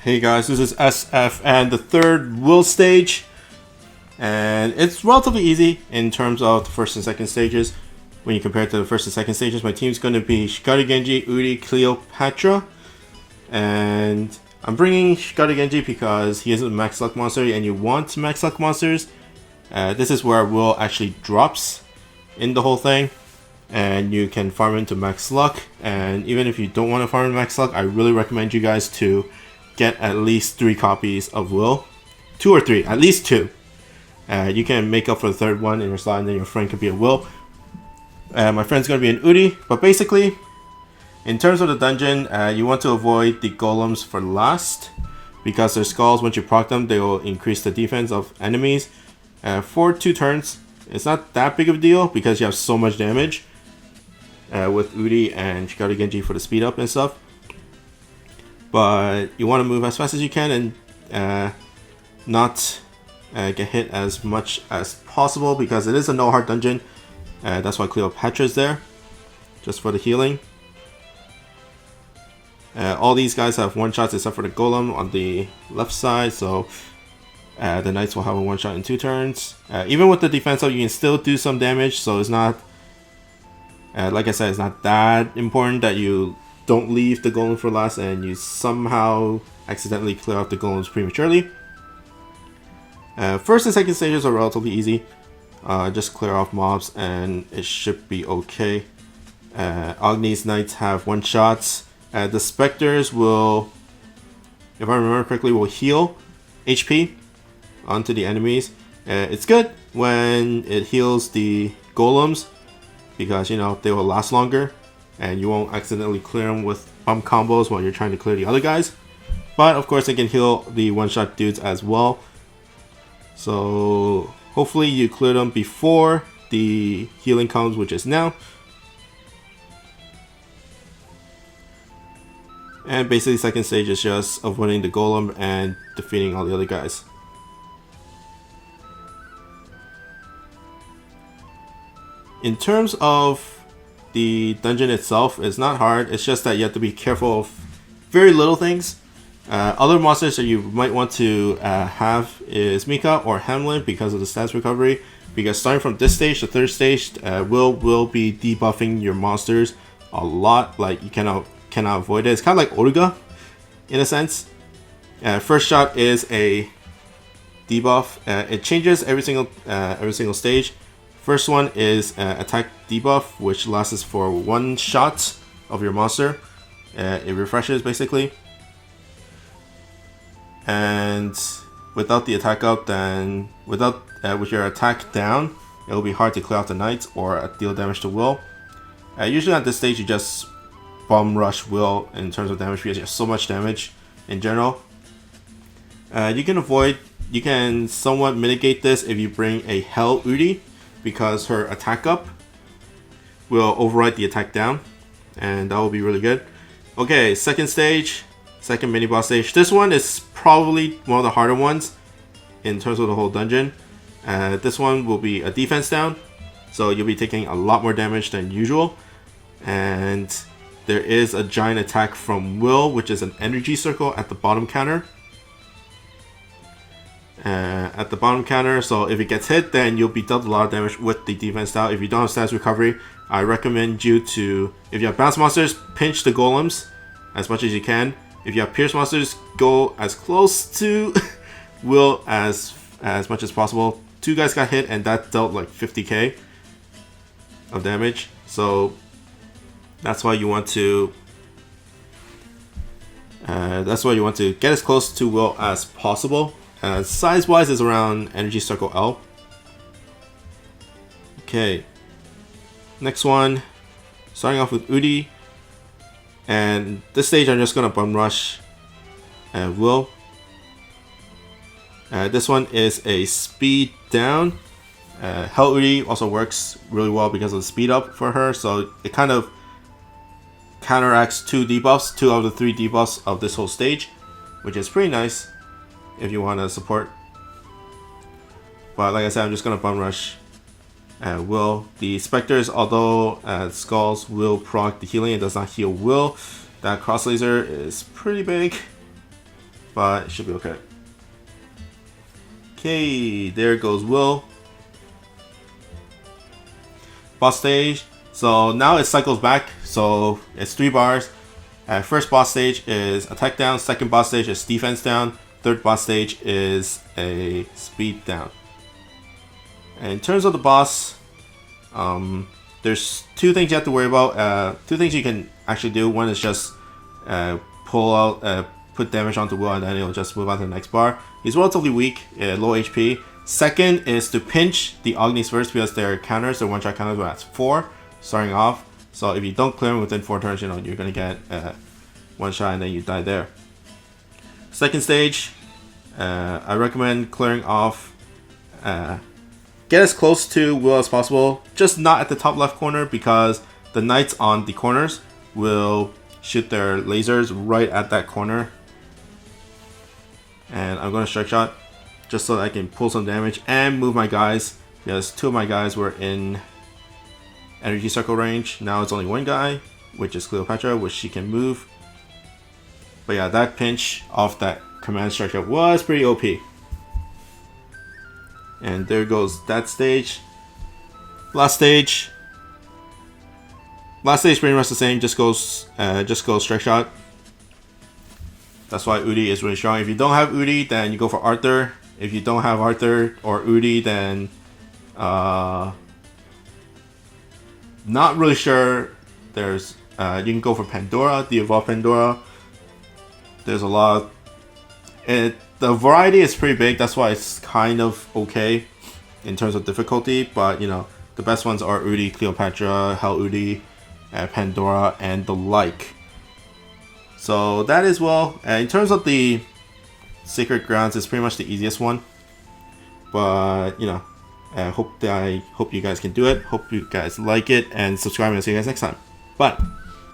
Hey guys, this is SF and the third will stage, and it's relatively easy in terms of the first and second stages. When you compare it to the first and second stages, my team's going to be Shikari Genji, Uri, Cleopatra, and I'm bringing Shikari Genji because he is a max luck monster and you want max luck monsters. This is where will actually drops in the whole thing, and you can farm into max luck. And even if you don't want to farm into max luck, I really recommend you guys to get at least 3 copies of will. 2 or 3, at least 2. You can make up for the third one in your slot, and then your friend could be a will. My friend's going to be an Uri, but basically, in terms of the dungeon, you want to avoid the golems for last, because their skulls, once you proc them, they will increase the defense of enemies. For 2 turns, it's not that big of a deal because you have so much damage with Uri and Shikari Genji for the speed up and stuff. But you want to move as fast as you can and not get hit as much as possible because it is a no heart dungeon. That's why Cleopatra is there, just for the healing. All these guys have one shots except for the golem on the left side, so the knights will have a one shot in 2 turns. Even with the defense up, you can still do some damage, so it's not, like I said, it's not that important that you don't leave the golem for last and you somehow accidentally clear out the golems prematurely. First and second stages are relatively easy. Just clear off mobs and it should be okay. Agni's knights have one shots. The specters will, if I remember correctly, will heal HP onto the enemies. It's good when it heals the golems because, you know, they will last longer and you won't accidentally clear them with bump combos while you're trying to clear the other guys. But of course, they can heal the one-shot dudes as well. So hopefully you clear them before the healing comes, which is now. And basically, second stage is just avoiding the golem and defeating all the other guys. In terms of the dungeon itself, it's not hard. It's just that you have to be careful of very little things. Other monsters that you might want to have is Mika or Hamlet because of the stats recovery. Because starting from this stage, the third stage, will be debuffing your monsters a lot. Like you cannot avoid it. It's kind of like Oruga in a sense. First shot is a debuff. It changes every single stage. First one is attack debuff, which lasts for 1 shot of your monster. It refreshes basically. And without the attack up, then with your attack down, it will be hard to clear out the knights or deal damage to will. Usually at this stage, you just bomb rush will in terms of damage because you have so much damage in general. You can somewhat mitigate this if you bring a Hell Uri, because her attack up will override the attack down, and that will be really good. Okay, second stage, second mini boss stage. This one is probably one of the harder ones in terms of the whole dungeon. This one will be a defense down, so you'll be taking a lot more damage than usual. And there is a giant attack from Will, which is an energy circle at the bottom counter. So if it gets hit, then you'll be dealt a lot of damage with the defense style. If you don't have stats recovery, I recommend you to, if you have bounce monsters, pinch the golems as much as you can. If you have pierce monsters, go as close to will as much as possible. 2 guys got hit and that dealt like 50k of damage. So that's why you want to get as close to will as possible. Size-wise is around Energy Circle L. Okay. Next one. Starting off with Udi. And this stage I'm just going to bum rush Will. This one is a speed down. Hell Udi also works really well because of the speed up for her. So it kind of counteracts 2 debuffs, 2 of the 3 debuffs of this whole stage, which is pretty nice if you want to support. But like I said, I'm just going to bum rush Will. The Spectres, although Skulls will proc the healing, it does not heal Will. That cross laser is pretty big. but it should be okay. Okay, there goes Will. Boss stage. So now it cycles back. So it's 3 bars. First boss stage is attack down. Second boss stage is defense down. Third boss stage is a speed down. And in terms of the boss, there's 2 things you have to worry about. 2 things you can actually do. One is just pull out, put damage onto Will, and then it'll just move on to the next bar. He's relatively weak, low HP. Second is to pinch the Agnis first, because they're counters, they're one-shot counters, but that's 4 starting off. So if you don't clear them within 4 turns, you know, you're gonna get 1 shot and then you die there. Second stage, I recommend clearing off. Get as close to Will as possible, just not at the top left corner, because the knights on the corners will shoot their lasers right at that corner. And I'm going to strike shot just so that I can pull some damage and move my guys, because 2 of my guys were in energy circle range. Now it's only 1 guy, which is Cleopatra, which she can move. But yeah, that pinch off that command strike shot was pretty OP. And there goes that stage. Last stage pretty much the same, just goes strike shot. That's why Udi is really strong. If you don't have Udi, then you go for Arthur. If you don't have Arthur or Udi, then not really sure. There's you can go for Pandora, the evolved Pandora. There's a lot. The variety is pretty big. That's why it's kind of okay in terms of difficulty. But you know, the best ones are Udi, Cleopatra, Hell Udi, Pandora, and the like. So that is, well, in terms of the Sacred Grounds, it's pretty much the easiest one. But you know, I hope you guys can do it. Hope you guys like it, and subscribe, and I'll see you guys next time. Bye.